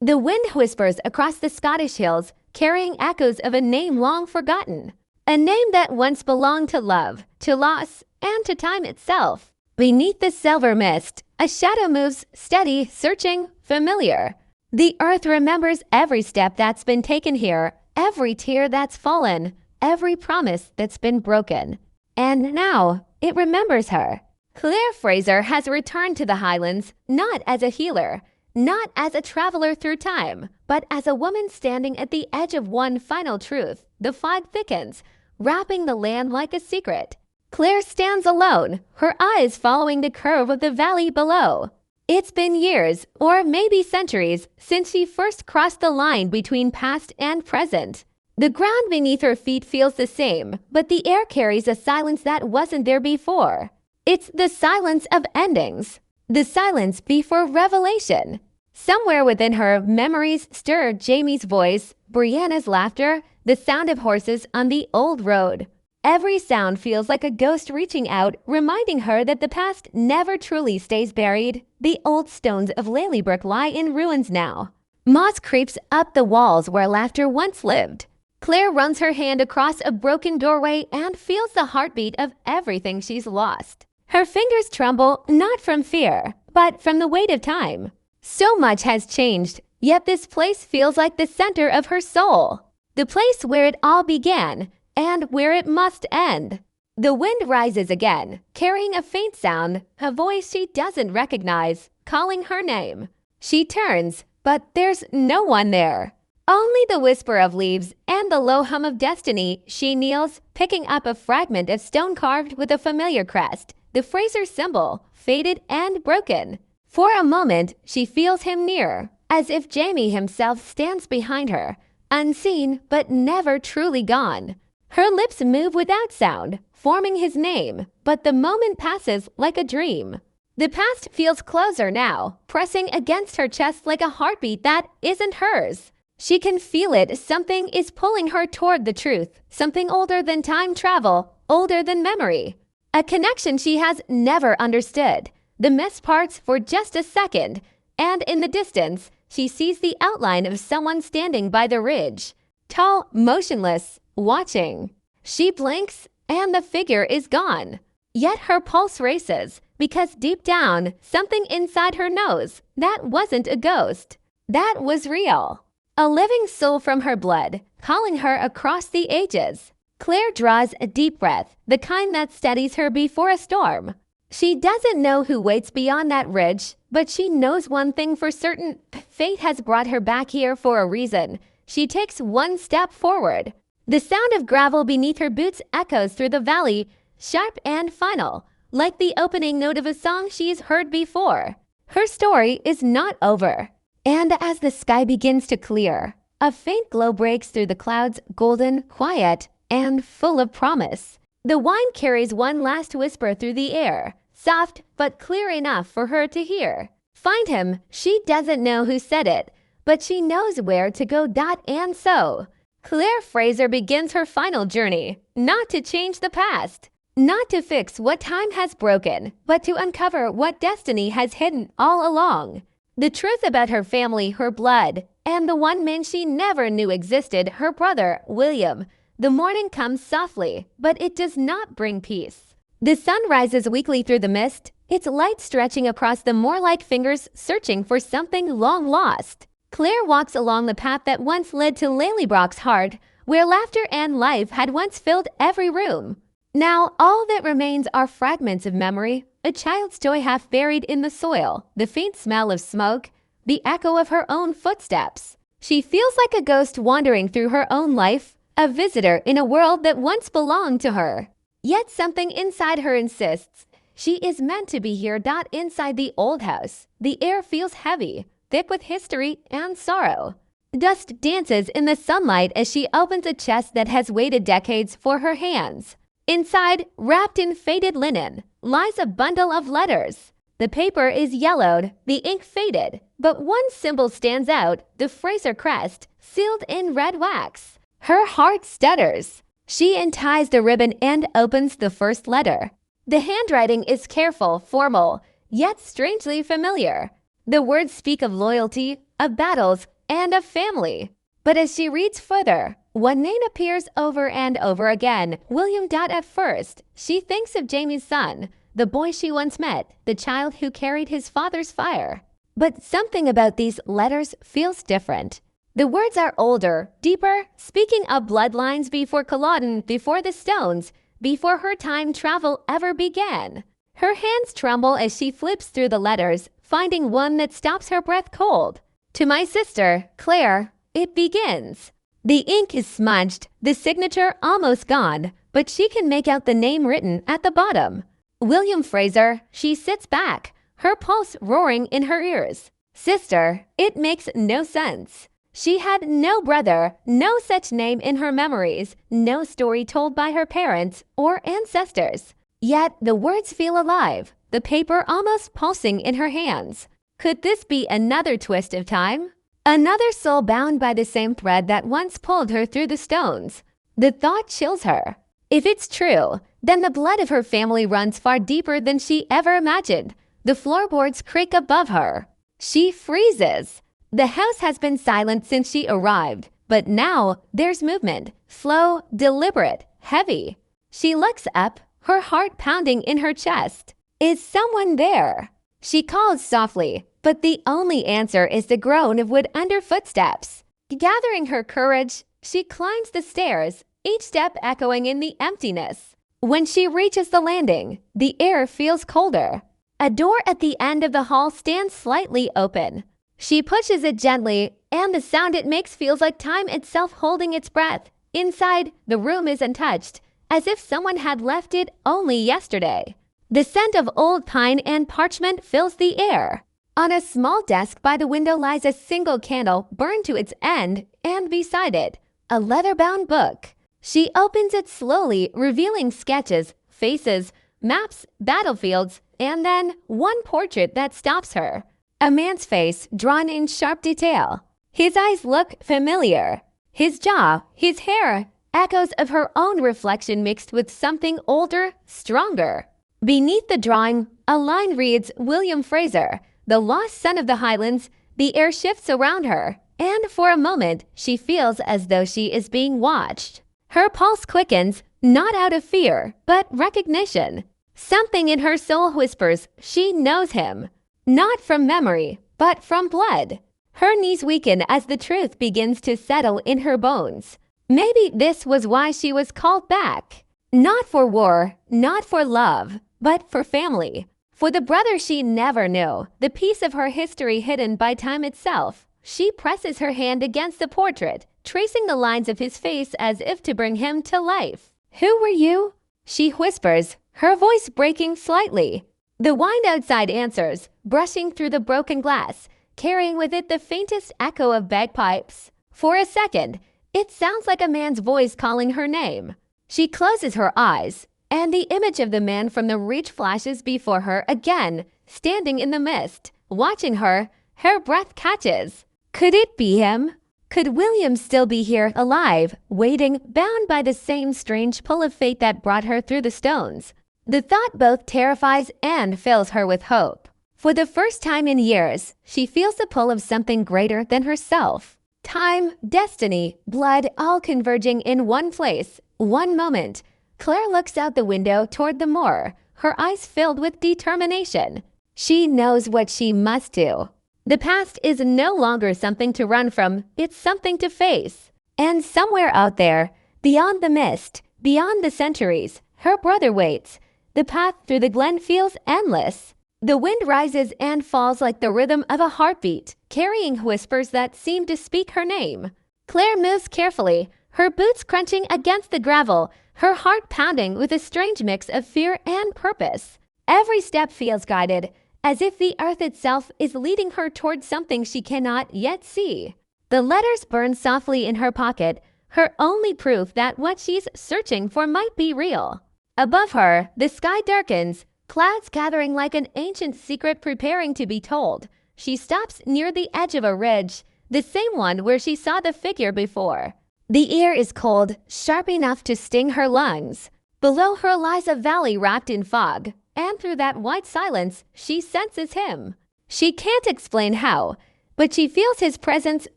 The wind whispers across the Scottish hills, carrying echoes of a name long forgotten. A name that once belonged to love, to loss, and to time itself. Beneath the silver mist, a shadow moves, steady, searching, familiar. The earth remembers every step that's been taken here, every tear that's fallen, every promise that's been broken. And now, it remembers her. Claire Fraser has returned to the Highlands, not as a healer, not as a traveler through time, but as a woman standing at the edge of one final truth. The fog thickens, wrapping the land like a secret. Claire stands alone, her eyes following the curve of the valley below. It's been years, or maybe centuries, since she first crossed the line between past and present. The ground beneath her feet feels the same, but the air carries a silence that wasn't there before. It's the silence of endings, the silence before revelation. Somewhere within her, memories stir Jamie's voice, Brianna's laughter, the sound of horses on the old road. Every sound feels like a ghost reaching out, reminding her that the past never truly stays buried. The old stones of Lalybrook lie in ruins now. Moss creeps up the walls where laughter once lived. Claire runs her hand across a broken doorway and feels the heartbeat of everything she's lost. Her fingers tremble, not from fear, but from the weight of time. So much has changed, yet this place feels like the center of her soul. The place where it all began, and where it must end. The wind rises again, carrying a faint sound, a voice she doesn't recognize, calling her name. She turns, but there's no one there. Only the whisper of leaves and the low hum of destiny. She kneels, picking up a fragment of stone carved with a familiar crest, the Fraser symbol, faded and broken. For a moment, she feels him near, as if Jamie himself stands behind her, unseen but never truly gone. Her lips move without sound, forming his name, but the moment passes like a dream. The past feels closer now, pressing against her chest like a heartbeat that isn't hers. She can feel it. Something is pulling her toward the truth, something older than time travel, older than memory. A connection she has never understood. The mist parts for just a second, and in the distance, she sees the outline of someone standing by the ridge. Tall, motionless, watching. She blinks, and the figure is gone. Yet her pulse races, because deep down, something inside her knows that wasn't a ghost. That was real. A living soul from her blood, calling her across the ages. Claire draws a deep breath, the kind that steadies her before a storm. She doesn't know who waits beyond that ridge, but she knows one thing for certain. Fate has brought her back here for a reason. She takes one step forward. The sound of gravel beneath her boots echoes through the valley, sharp and final, like the opening note of a song she's heard before. Her story is not over. And as the sky begins to clear, a faint glow breaks through the clouds, golden, quiet, and full of promise. The wine carries one last whisper through the air, soft but clear enough for her to hear. Find him. She doesn't know who said it, but she knows where to go. And so, Claire Fraser begins her final journey, not to change the past, not to fix what time has broken, but to uncover what destiny has hidden all along. The truth about her family, her blood, and the one man she never knew existed, her brother, William. The morning comes softly, but it does not bring peace. The sun rises weakly through the mist, its light stretching across the moor like fingers, searching for something long lost. Claire walks along the path that once led to Lalybrook's heart, where laughter and life had once filled every room. Now all that remains are fragments of memory, a child's joy half buried in the soil, the faint smell of smoke, the echo of her own footsteps. She feels like a ghost wandering through her own life, a visitor in a world that once belonged to her. Yet something inside her insists she is meant to be here. Inside the old house, the air feels heavy, thick with history and sorrow. Dust dances in the sunlight as she opens a chest that has waited decades for her hands. Inside, wrapped in faded linen, lies a bundle of letters. The paper is yellowed, the ink faded, but one symbol stands out, the Fraser crest, sealed in red wax. Her heart stutters. She unties the ribbon and opens the first letter. The handwriting is careful, formal, yet strangely familiar. The words speak of loyalty, of battles, and of family. But as she reads further, one name appears over and over again, William. At first, she thinks of Jamie's son, the boy she once met, the child who carried his father's fire. But something about these letters feels different. The words are older, deeper, speaking of bloodlines before Culloden, before the stones, before her time travel ever began. Her hands tremble as she flips through the letters, finding one that stops her breath cold. To my sister, Claire, it begins. The ink is smudged, the signature almost gone, but she can make out the name written at the bottom. William Fraser. She sits back, her pulse roaring in her ears. Sister, it makes no sense. She had no brother, no such name in her memories, no story told by her parents or ancestors. Yet the words feel alive, the paper almost pulsing in her hands. Could this be another twist of time? Another soul bound by the same thread that once pulled her through the stones. The thought chills her. If it's true, then the blood of her family runs far deeper than she ever imagined. The floorboards creak above her. She freezes. The house has been silent since she arrived, but now there's movement, slow, deliberate, heavy. She looks up, her heart pounding in her chest. Is someone there? She calls softly, but the only answer is the groan of wood under footsteps. Gathering her courage, she climbs the stairs, each step echoing in the emptiness. When she reaches the landing, the air feels colder. A door at the end of the hall stands slightly open. She pushes it gently, and the sound it makes feels like time itself holding its breath. Inside, the room is untouched, as if someone had left it only yesterday. The scent of old pine and parchment fills the air. On a small desk by the window lies a single candle burned to its end, and beside it, a leather-bound book. She opens it slowly, revealing sketches, faces, maps, battlefields, and then one portrait that stops her. A man's face drawn in sharp detail. His eyes look familiar. His jaw, his hair, echoes of her own reflection mixed with something older, stronger. Beneath the drawing, a line reads, William Fraser, the lost son of the Highlands. The air shifts around her, and for a moment, she feels as though she is being watched. Her pulse quickens, not out of fear, but recognition. Something in her soul whispers she knows him. Not from memory, but from blood. Her knees weaken as the truth begins to settle in her bones. Maybe this was why she was called back. Not for war, not for love, but for family. For the brother she never knew, the piece of her history hidden by time itself. She presses her hand against the portrait, tracing the lines of his face as if to bring him to life. Who were you? She whispers, her voice breaking slightly. The wind outside answers, brushing through the broken glass, carrying with it the faintest echo of bagpipes. For a second, it sounds like a man's voice calling her name. She closes her eyes, and the image of the man from the reach flashes before her again, standing in the mist, watching her. Her breath catches. Could it be him? Could William still be here, alive, waiting, bound by the same strange pull of fate that brought her through the stones? The thought both terrifies and fills her with hope. For the first time in years, she feels the pull of something greater than herself. Time, destiny, blood, all converging in one place, one moment. Claire looks out the window toward the moor, her eyes filled with determination. She knows what she must do. The past is no longer something to run from, it's something to face. And somewhere out there, beyond the mist, beyond the centuries, her brother waits. The path through the glen feels endless. The wind rises and falls like the rhythm of a heartbeat, carrying whispers that seem to speak her name. Claire moves carefully, her boots crunching against the gravel, her heart pounding with a strange mix of fear and purpose. Every step feels guided, as if the earth itself is leading her towards something she cannot yet see. The letters burn softly in her pocket, her only proof that what she's searching for might be real. Above her, the sky darkens, clouds gathering like an ancient secret preparing to be told. She stops near the edge of a ridge, the same one where she saw the figure before. The air is cold, sharp enough to sting her lungs. Below her lies a valley wrapped in fog, and through that white silence, she senses him. She can't explain how. but she feels his presence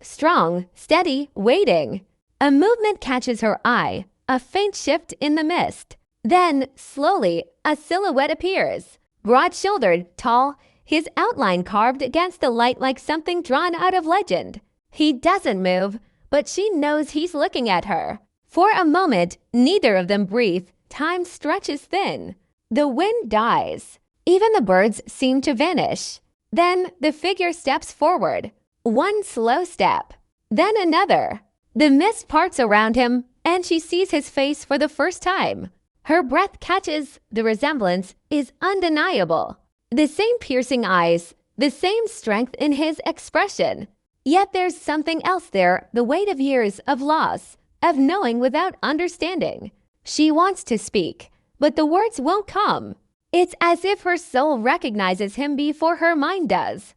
strong, steady, waiting. A movement catches her eye, a faint shift in the mist. Then, slowly, a silhouette appears. Broad-shouldered, tall, his outline carved against the light like something drawn out of legend. He doesn't move, but she knows he's looking at her. For a moment, neither of them breathe. Time stretches thin. The wind dies. Even the birds seem to vanish. Then the figure steps forward. One slow step. Then another. The mist parts around him, and she sees his face for the first time. Her breath catches. The resemblance is undeniable. The same piercing eyes, the same strength in his expression. Yet there's something else there, the weight of years of loss, of knowing without understanding. She wants to speak, but the words won't come. It's as if her soul recognizes him before her mind does.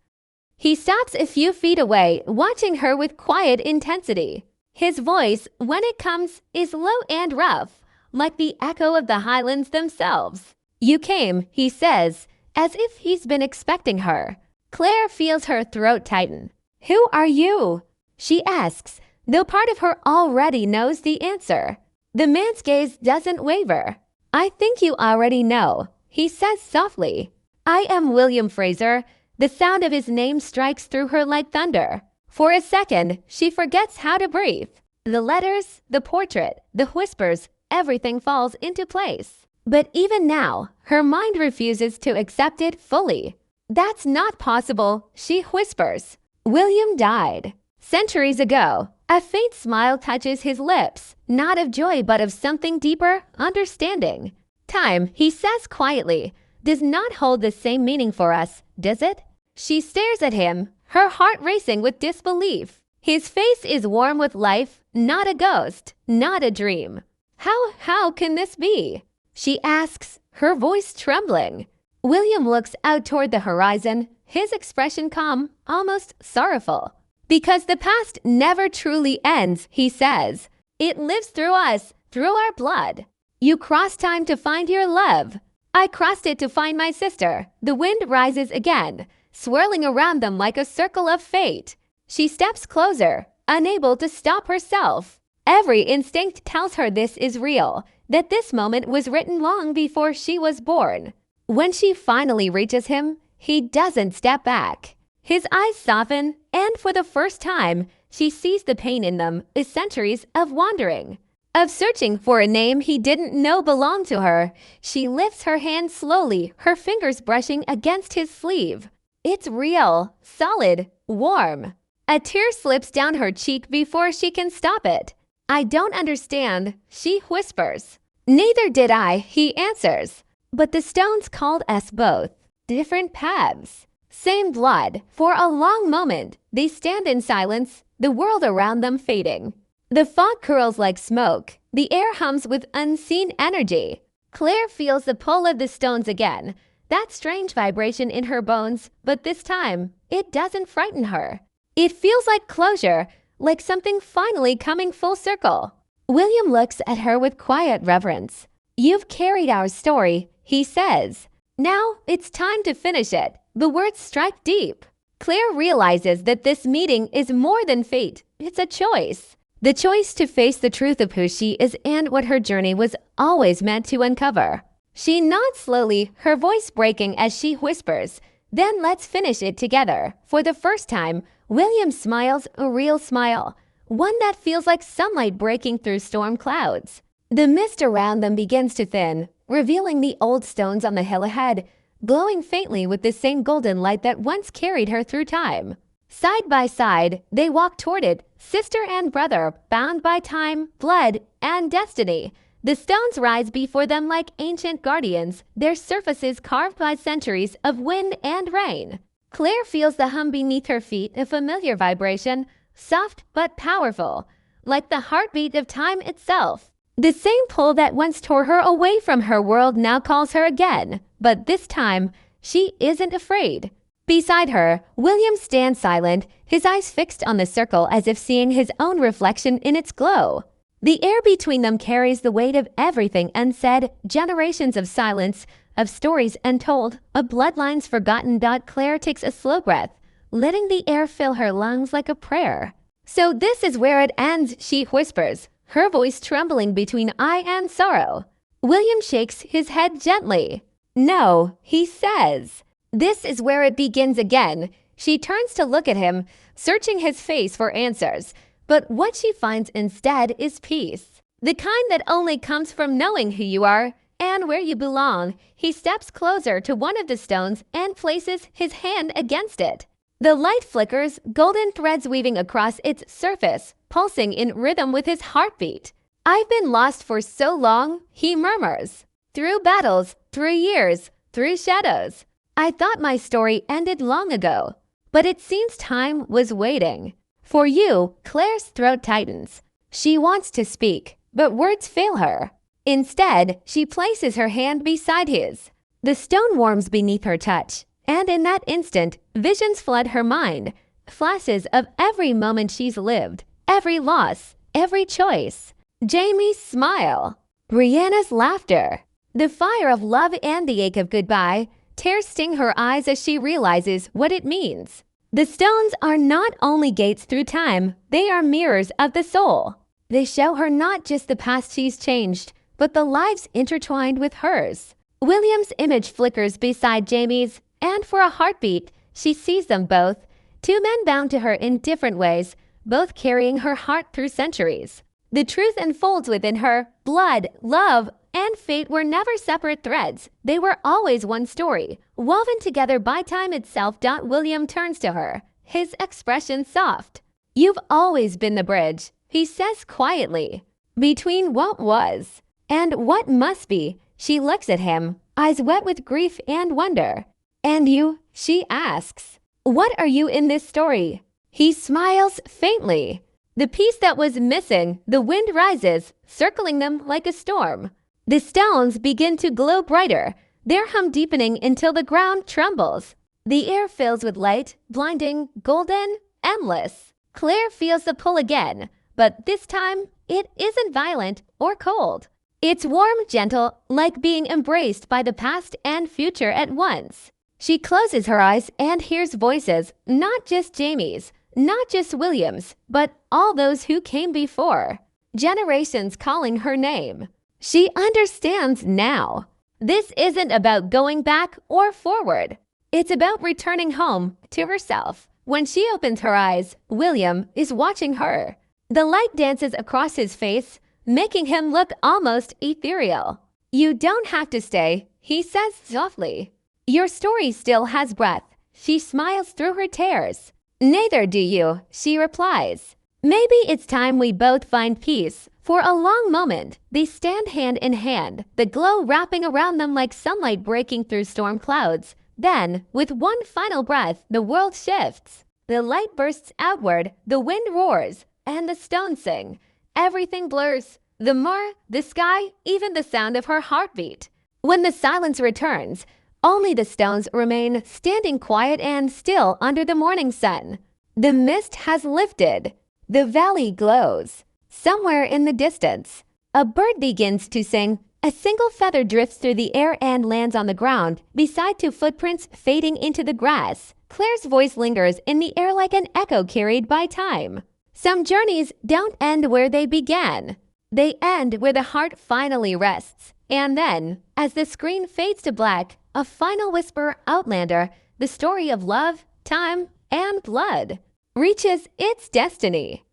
He stops a few feet away, watching her with quiet intensity. His voice, when it comes, is low and rough, like the echo of the Highlands themselves. "You came," he says, as if he's been expecting her. Claire feels her throat tighten. "Who are you?" she asks, though part of her already knows the answer. The man's gaze doesn't waver. "I think you already know," he says softly. "I am William Fraser." The sound of his name strikes through her like thunder. For a second, she forgets how to breathe. The letters, the portrait, the whispers, everything falls into place. But even now, her mind refuses to accept it fully. "That's not possible," she whispers. "William died centuries ago." A faint smile touches his lips, not of joy but of something deeper, understanding. "Time," he says quietly, "does not hold the same meaning for us, does it?" She stares at him, her heart racing with disbelief. His face is warm with life, not a ghost, not a dream. How can this be?" she asks, her voice trembling. William looks out toward the horizon, his expression calm, almost sorrowful. "Because the past never truly ends," he says. "It lives through us, through our blood. You crossed time to find your love. I crossed it to find my sister." The wind rises again, swirling around them like a circle of fate. She steps closer, unable to stop herself. Every instinct tells her this is real, that this moment was written long before she was born. When she finally reaches him, he doesn't step back. His eyes soften, and for the first time, she sees the pain in them, the centuries of wandering, of searching for a name he didn't know belonged to her. She lifts her hand slowly, her fingers brushing against his sleeve. It's real, solid, warm. A tear slips down her cheek before she can stop it. "I don't understand," she whispers. "Neither did I," he answers. "But the stones called us both. Different paths. Same blood." For a long moment, they stand in silence, the world around them fading. The fog curls like smoke. The air hums with unseen energy. Claire feels the pull of the stones again, that strange vibration in her bones, but this time, it doesn't frighten her. It feels like closure, like something finally coming full circle. William looks at her with quiet reverence. "You've carried our story," he says. "Now it's time to finish it." The words strike deep. Claire realizes that this meeting is more than fate. It's a choice. The choice to face the truth of who she is and what her journey was always meant to uncover. She nods slowly, her voice breaking as she whispers, "Then let's finish it together." For the first time, William smiles a real smile, one that feels like sunlight breaking through storm clouds. The mist around them begins to thin, revealing the old stones on the hill ahead, glowing faintly with the same golden light that once carried her through time. Side by side, they walk toward it, sister and brother, bound by time, blood, and destiny. The stones rise before them like ancient guardians, their surfaces carved by centuries of wind and rain. Claire feels the hum beneath her feet, a familiar vibration, soft but powerful, like the heartbeat of time itself. The same pull that once tore her away from her world now calls her again, but this time, she isn't afraid. Beside her, William stands silent, his eyes fixed on the circle as if seeing his own reflection in its glow. The air between them carries the weight of everything unsaid, generations of silence, of stories untold, of bloodlines forgotten. Claire takes a slow breath, letting the air fill her lungs like a prayer. "So this is where it ends," she whispers, her voice trembling between eye and sorrow. William shakes his head gently. "No," he says. "This is where it begins again." She turns to look at him, searching his face for answers. But what she finds instead is peace. The kind that only comes from knowing who you are and where you belong. He steps closer to one of the stones and places his hand against it. The light flickers, golden threads weaving across its surface, pulsing in rhythm with his heartbeat. "I've been lost for so long," he murmurs. "Through battles, through years, through shadows. I thought my story ended long ago. But it seems time was waiting. For you." Claire's throat tightens. She wants to speak, but words fail her. Instead, she places her hand beside his. The stone warms beneath her touch, and in that instant, visions flood her mind. Flashes of every moment she's lived, every loss, every choice. Jamie's smile. Brianna's laughter. The fire of love and the ache of goodbye. Tears sting her eyes as she realizes what it means. The stones are not only gates through time, they are mirrors of the soul. They show her not just the past she's changed, but the lives intertwined with hers. William's image flickers beside Jamie's, and for a heartbeat, she sees them both. Two men bound to her in different ways, both carrying her heart through centuries. The truth unfolds within her. Blood, love, and fate were never separate threads. They were always one story, woven together by time itself. William turns to her, his expression soft. "You've always been the bridge," he says quietly, "between what was and what must be." She looks at him, eyes wet with grief and wonder. "And you?" she asks. "What are you in this story?" He smiles faintly. "The piece that was missing." The wind rises, circling them like a storm. The stones begin to glow brighter, their hum deepening until the ground trembles. The air fills with light, blinding, golden, endless. Claire feels the pull again, but this time it isn't violent or cold. It's warm, gentle, like being embraced by the past and future at once. She closes her eyes and hears voices, not just Jamie's, not just William's, but all those who came before. Generations calling her name. She understands now. This isn't about going back or forward. It's about returning home to herself. When she opens her eyes, William is watching her. The light dances across his face, making him look almost ethereal. "You don't have to stay," he says softly. "Your story still has breath." She smiles through her tears. "Neither do you," she replies. "Maybe it's time we both find peace." For a long moment, they stand hand in hand, the glow wrapping around them like sunlight breaking through storm clouds. Then, with one final breath, the world shifts. The light bursts outward, the wind roars, and the stones sing. Everything blurs. The moor, the sky, even the sound of her heartbeat. When the silence returns, only the stones remain standing quiet and still under the morning sun. The mist has lifted. The valley glows. Somewhere in the distance, a bird begins to sing. A single feather drifts through the air and lands on the ground, beside two footprints fading into the grass. Claire's voice lingers in the air like an echo carried by time. Some journeys don't end where they began. They end where the heart finally rests. And then, as the screen fades to black, a final whisper, Outlander, the story of love, time, and blood, reaches its destiny.